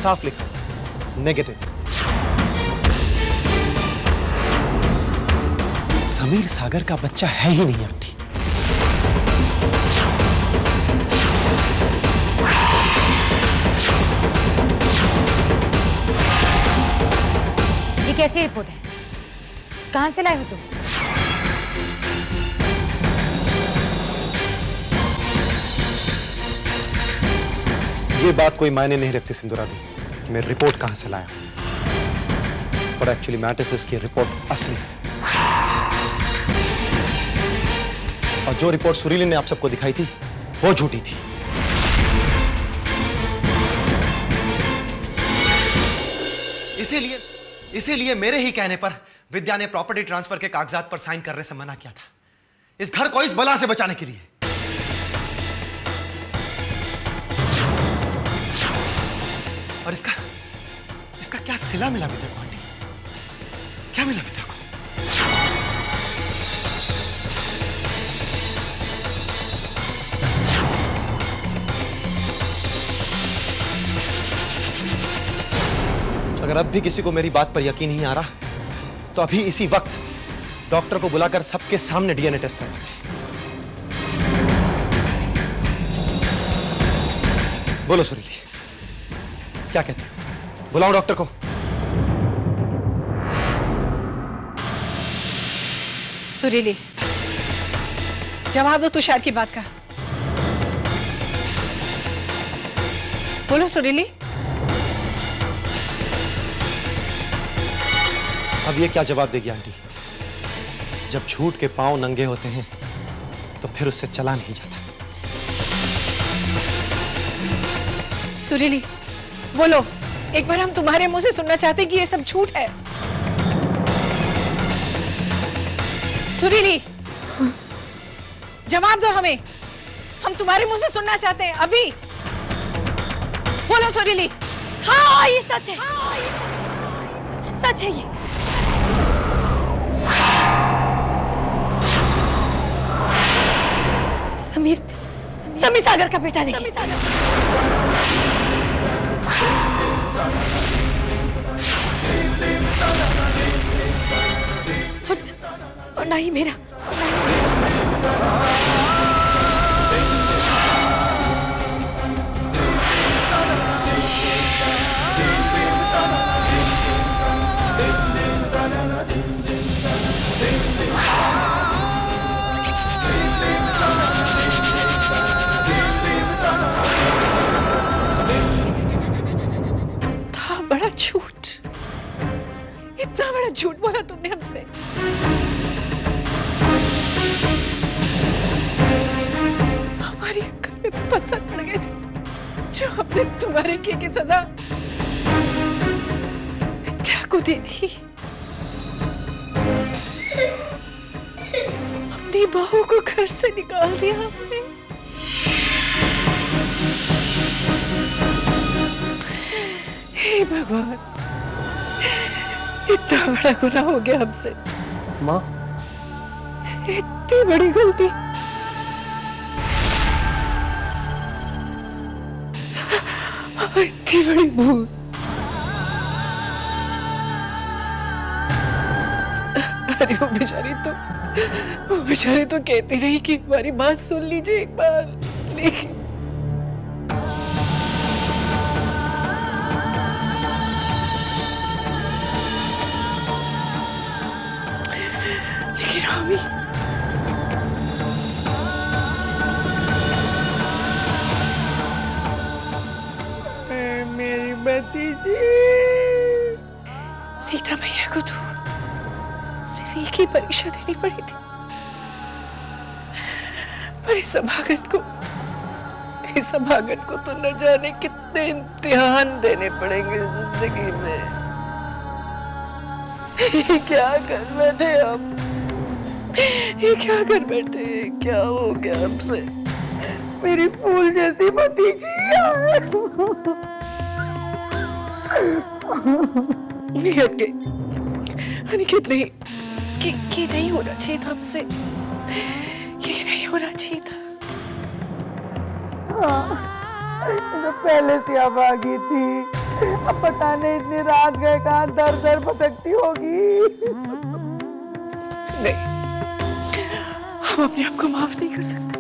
साफ लिखा नेगेटिव। समीर सागर का बच्चा है ही नहीं आंटी। ये कैसी रिपोर्ट है? कहां से लाए हो तुम? ये बात कोई मायने नहीं रखती सिंदूरा दी कि मैं रिपोर्ट कहां से लाया, पर एक्चुअली मैटर्स इसकी रिपोर्ट असली है। और जो रिपोर्ट सुरीली ने आप सबको दिखाई थी वो झूठी थी। इसीलिए मेरे ही कहने पर विद्या ने प्रॉपर्टी ट्रांसफर के कागजात पर साइन करने से मना किया था, इस घर को इस बला से बचाने के लिए। और इसका क्या सिला मिला विद्या को आंटी? क्या मिला विद्या को? अगर अब भी किसी को मेरी बात पर यकीन नहीं आ रहा तो अभी इसी वक्त डॉक्टर को बुलाकर सबके सामने डीएनए टेस्ट करवाते हैं। बोलो सुरीली, क्या कहते हो? बुलाओ डॉक्टर को। सुरीली, जवाब दो तुषार की बात का। बोलो सुरीली। अब ये क्या जवाब देगी आंटी? जब झूठ के पांव नंगे होते हैं तो फिर उससे चला नहीं जाता। सुरीली, बोलो, एक बार हम तुम्हारे मुंह से सुनना चाहते हैं कि ये सब झूठ है। सुरीली, जवाब दो हमें, हम तुम्हारे मुंह से सुनना चाहते हैं अभी। बोलो सुरीली। हाँ ये सच है, सच है ये। समीर सागर का बेटा नहीं। और ना ही मेरा। झूठ, इतना बड़ा झूठ बोला तुमने हमसे। हमारी अक्ल में पत्थर पड़ गए थे जो हमने तुम्हारे किए की सजा विद्या को दे दी। अपनी बहू को घर से निकाल दिया हमने। हे भगवान, इतना बड़ा गुनाह हो गया हमसे। माँ, इतनी बड़ी गलती, इतनी बड़ी भूल। अरे वो बेचारी तो कहती रही कि हमारी बात सुन लीजिए एक बार, लेकिन हामी, मेरी भतीजी सीता मैया को तो सिर्फ एक ही परीक्षा देनी पड़ी थी, पर इस अभागन को तो न जाने कितने इम्तिहान देने पड़ेंगे जिंदगी में। क्या कर बैठे हम? ये क्या कर बैठे? क्या हो गया हमसे? मेरी फूल जैसी भतीजी। अनिकेत नहीं, ये नहीं होना चाहिए था हमसे, ये नहीं होना चाहिए था। हाँ, तो पहले से अब आ गई थी। अब पता नहीं इतनी रात गए कहाँ दर दर भटकती होगी। नहीं, हम अपने आप को माफ नहीं कर सकते।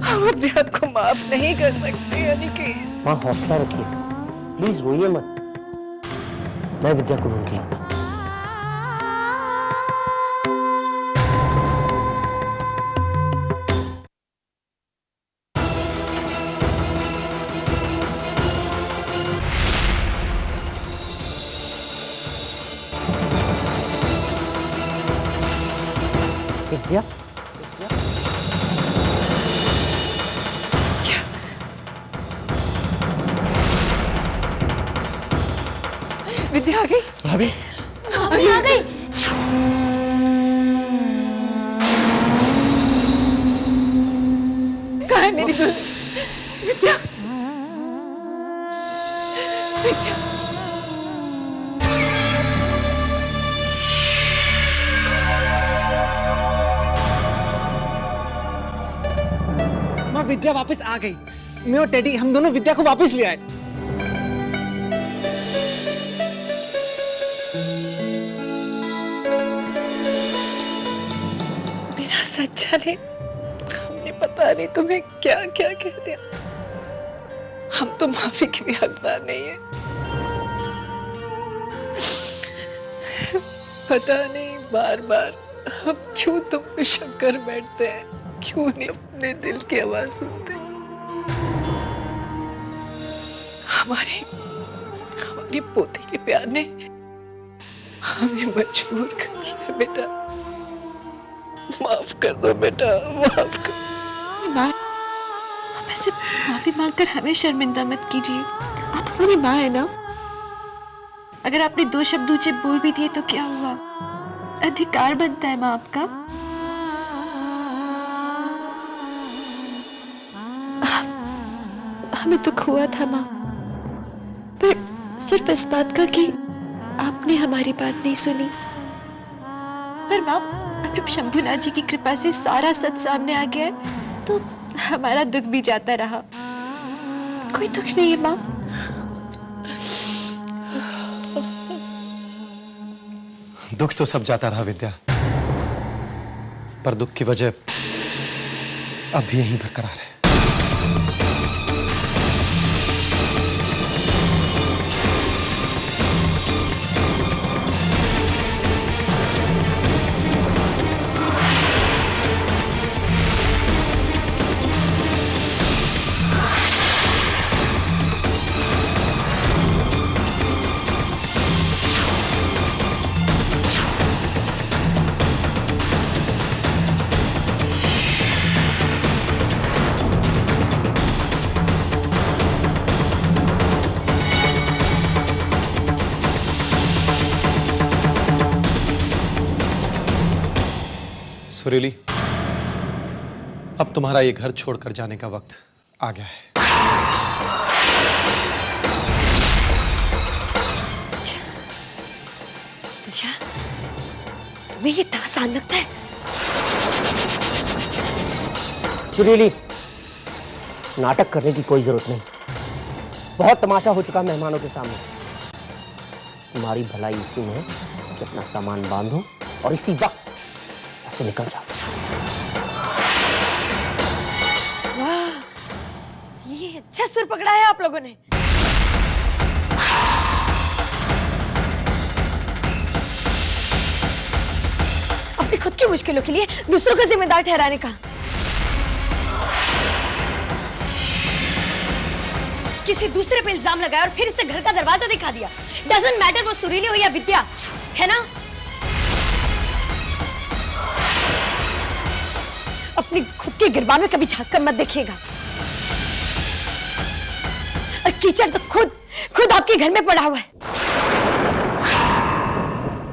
हम अपने आप को माफ नहीं कर सकते। यानी कि माँ हौसला रखिए, प्लीज रोइए मत। मैं विद्या को ढूंढ के लाता हूँ। विद्या, विद्या आ गई। भाभी भाभी आ गई। कहाँ है मेरी दुल्हन? विद्या, विद्या। माँ विद्या वापस आ गई। मैं और टेडी हम दोनों विद्या को वापस ले आए। मेरा सच्चा ने हमने पता नहीं तुम्हें क्या क्या कह दिया। हम तो माफी के भी हकदार नहीं है। पता नहीं बार बार हम क्यों तुम पे शक कर बैठते हैं, क्यों नहीं अपने दिल की आवाज सुनते। हमारी पोती के प्यार ने हमें मजबूर कर दिया। बेटा माफ कर दो, बेटा माफ कर। माँ, आप ऐसे माफी मांगकर हमें शर्मिंदा मत कीजिए। आप हमारी माँ है ना। अगर आपने दो शब्द ऊंचे बोल भी दिए तो क्या हुआ? अधिकार बनता है माँ आपका। हमें दुख हुआ था माँ, पर सिर्फ इस बात का कि आपने हमारी बात नहीं सुनी। पर माँ, अब जब शंभुनाथ जी की कृपा से सारा सच सामने आ गया है तो हमारा दुख भी जाता रहा। कोई दुख नहीं है माँ। दुख तो सब जाता रहा विद्या, पर दुख की वजह अब भी यहीं बरकरार है। सुरीली, अब तुम्हारा ये घर छोड़कर जाने का वक्त आ गया है। तुझा, तुम्हें ये इतना आसान लगता है? सुरीली, नाटक करने की कोई जरूरत नहीं। बहुत तमाशा हो चुका मेहमानों के सामने। तुम्हारी भलाई इसी में है कि अपना सामान बांधो और इसी वक्त ऐसे निकल जाओ। वाह, ये अच्छा सुर पकड़ा है आप लोगों ने। अपनी खुद की मुश्किलों के लिए दूसरों को जिम्मेदार ठहराने का। किसी दूसरे पे इल्जाम लगाया और फिर इसे घर का दरवाजा दिखा दिया। डजंट मैटर वो सुरीली हो या विद्या, है ना? अपनी खुद के गिरबान में कभी झांक कर मत देखिएगा। और कीचड़ तो खुद आपके घर में पड़ा हुआ है।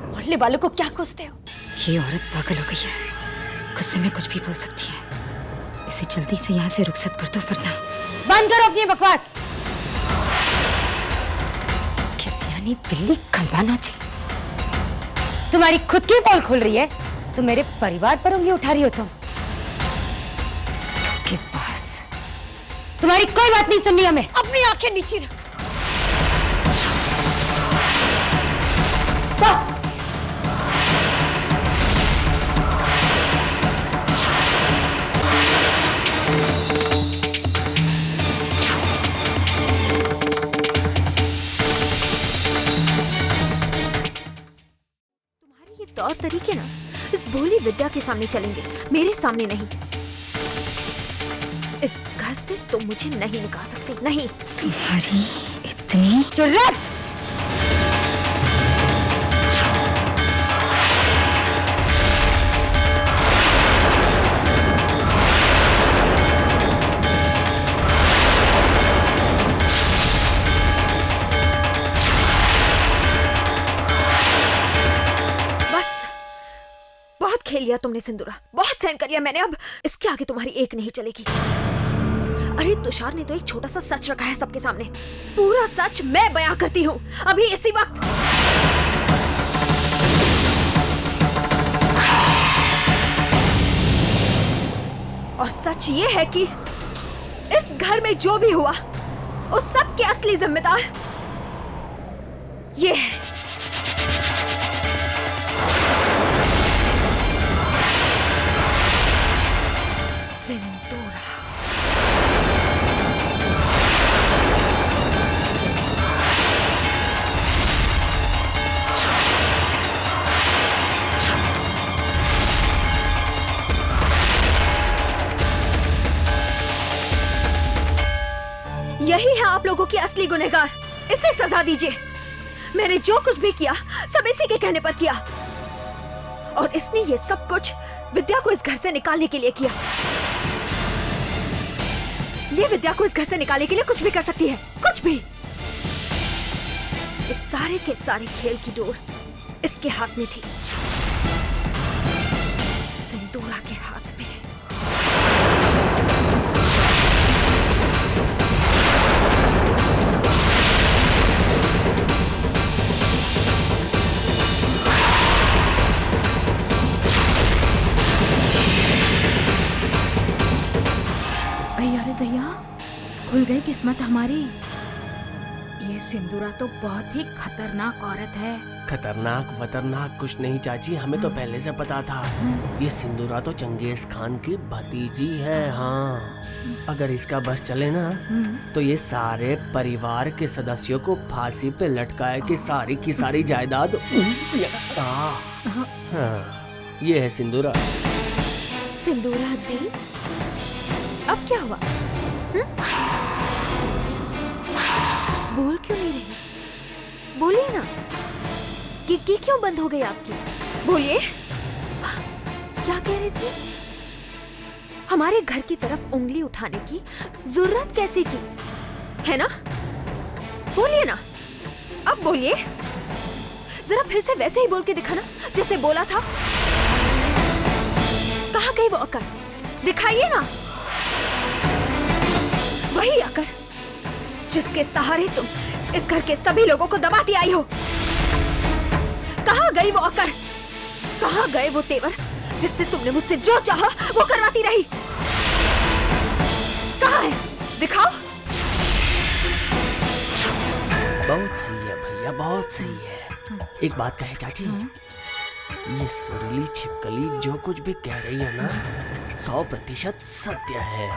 मोहल्ले वालों को क्या कोसते हो? ये औरत पागल हो गई है, गुस्से में कुछ भी बोल सकती है। इसे जल्दी से यहाँ से रुखसत कर दो वरना। बंद करो अपनी बकवास। किस यानी बिल्ली खलवाना चाहिए। तुम्हारी खुद की पोल खुल रही है तो मेरे परिवार पर उंगली उठा रही हो तुम। के पास तुम्हारी कोई बात नहीं सुननी हमें। अपनी आंखें नीचे रख। तौर तरीके ना इस भोली विद्या के सामने चलेंगे, मेरे सामने नहीं। इस घर से तुम मुझे नहीं निकाल सकते, नहीं। तुम्हारी इतनी जुर्रत! खेल लिया तुमने सिंदूरा, बहुत सहन कर लिया मैंने, अब इसके आगे तुम्हारी एक नहीं चलेगी। अरे तुषार ने तो एक छोटा सा सच रखा है सबके सामने, पूरा सच मैं बयां करती हूँ अभी इसी वक्त। और सच ये है कि इस घर में जो भी हुआ उस सब के असली जिम्मेदार ये है। यही है आप लोगों की असली गुनहगार, इसे सजा दीजिए। मैंने जो कुछ भी किया सब इसी के कहने पर किया, और इसने ये सब कुछ विद्या को इस घर से निकालने के लिए किया। ये विद्या को इस घर से निकालने के लिए कुछ भी कर सकती है, कुछ भी। इस सारे के सारे खेल की डोर इसके हाथ में थी, सिंदूरा के हाथ में। भैया खुल गई किस्मत हमारी। ये सिंदूरा तो बहुत ही खतरनाक औरत है। खतरनाक वतरनाक कुछ नहीं चाची, हमें तो पहले से पता था। ये सिंदूरा तो चंगेज खान की भतीजी है। हाँ, अगर इसका बस चले ना तो ये सारे परिवार के सदस्यों को फांसी पे लटकाए कि सारी की सारी जायदाद। हाँ, ये है सिंदूरा। सिंदूरा दी, अब क्या हुआ? बोल क्यों नहीं रही? बोलिए ना, कि क्यों बंद हो गई आपकी? बोलिए, क्या कह रही थी? हमारे घर की तरफ उंगली उठाने की जरूरत कैसे की, है ना? बोलिए ना, अब बोलिए, जरा फिर से वैसे ही बोल के दिखाना जैसे बोला था। कहाँ गई वो अकड़? दिखाइए ना, वही अकड़ जिसके सहारे तुम इस घर के सभी लोगों को दबाती आई हो। कहाँ गई वो अकड़? कहाँ गए वो तेवर जिससे तुमने मुझसे जो चाहा वो करवाती रही? कहाँ है? दिखाओ। बहुत सही है भैया, बहुत सही है। एक बात कहे चाची, ये सुरीली छिपकली जो कुछ भी कह रही है ना 100% सत्य है।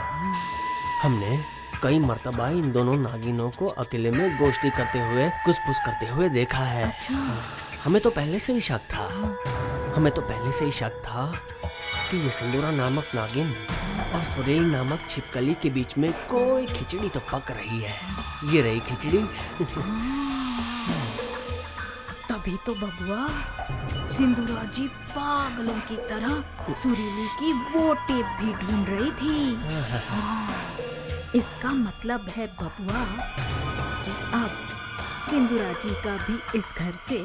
हमने कई मर्तबा इन दोनों नागिनों को अकेले में गोष्ठी करते हुए कुछ करते हुए देखा है। हमें तो पहले से ही शक था कि ये सिंदूरा नामक नागिन और सुरेल नामक छिपकली के बीच में कोई खिचड़ी तो पक रही है। ये रही खिचड़ी। तभी तो बबुआ सिंदूरा जी पागलों की तरह सुरीली की वो टेप भी ढूंढ रही थी। इसका मतलब है बबुआ कि अब सिंदूरा जी का भी इस घर से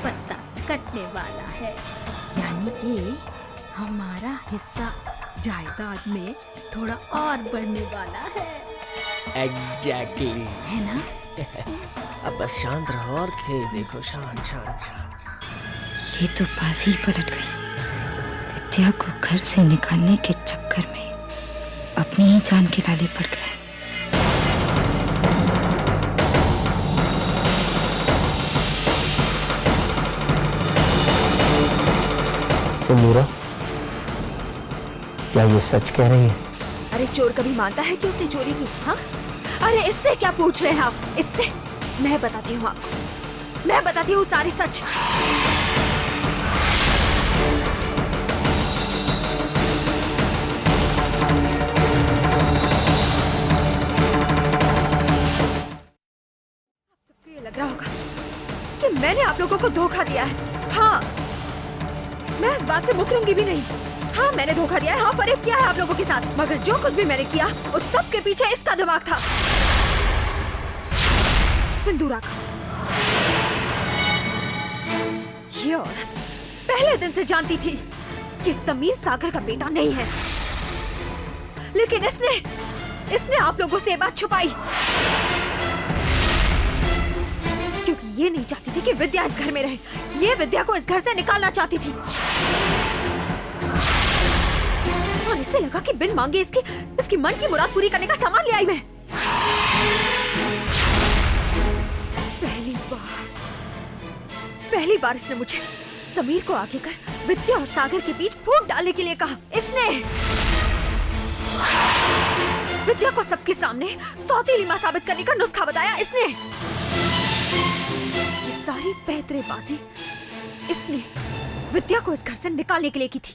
पत्ता कटने वाला है, यानी कि हमारा हिस्सा जायदाद में थोड़ा और बढ़ने वाला है। एग्जैक्टली, है ना? अब बस शांत रहो और खेल देखो। शांत शांत शांत। ये तो बाजी पलट गई। विद्या को घर से निकालने के चक्कर में अपनी ही जान के लाले पड़ गए। सिंदूरा, क्या ये सच कह रही है? अरे चोर कभी मानता है कि उसने चोरी की? हाँ, अरे इससे क्या पूछ रहे हैं आप? इससे मैं बताती हूँ आपको, मैं बताती हूँ सारी सच। आप लोगों को धोखा दिया है। हाँ, मैं इस बात से मुकरूंगी भी नहीं। हाँ, मैंने धोखा दिया है, हाँ फरेब किया है आप लोगों के साथ, मगर जो कुछ भी मैंने किया उस सब के पीछे इसका दिमाग था, सिंदूरा का। ये औरत पहले दिन से जानती थी कि समीर सागर का बेटा नहीं है, लेकिन इसने आप लोगों से ये बात छुपाई क्योंकि ये नहीं चाहती थी कि विद्या इस घर में रहे। ये विद्या को इस घर से निकालना चाहती थी और इसे लगा कि बिन मांगे इसकी मन की मुराद पूरी करने का सामान ले आई मैं। पहली बार इसने मुझे समीर को आगे कर विद्या और सागर के बीच फूट डालने के लिए कहा। इसने विद्या को सबके सामने सौतेली मां साबित करने का नुस्खा बताया। इसने ये सारी पैतरेबाजी इसने विद्या को इस घर से निकालने के लिए की थी।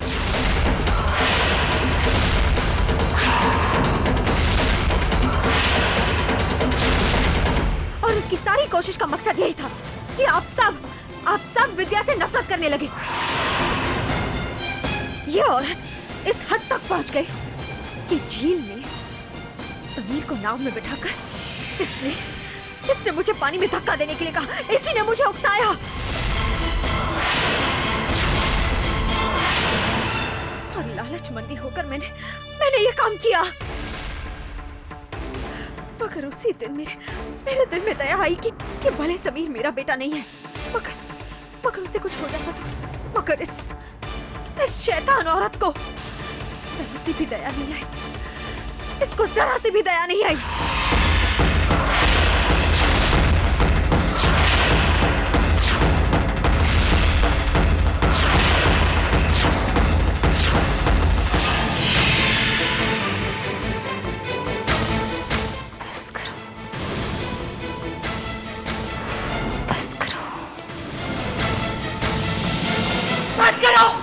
और इसकी सारी कोशिश का मकसद यही था कि आप सब विद्या से नफरत करने लगे। ये औरत इस हद तक पहुंच गई कि झील में समीर को नाव में बिठाकर इसने मुझे पानी में धक्का देने के लिए कहा। इसी ने मुझे उकसाया और लालचमंदी होकर मैंने ये काम किया। मगर उसी दिन मेरे दिल में दया आई कि भले समीर मेरा बेटा नहीं है, मगर उसे कुछ हो जाता था, मगर इस शैतान औरत को जरा सी भी दया नहीं आई। इसको जरा सी भी दया नहीं आई। बस करो, बस करो, बस करो।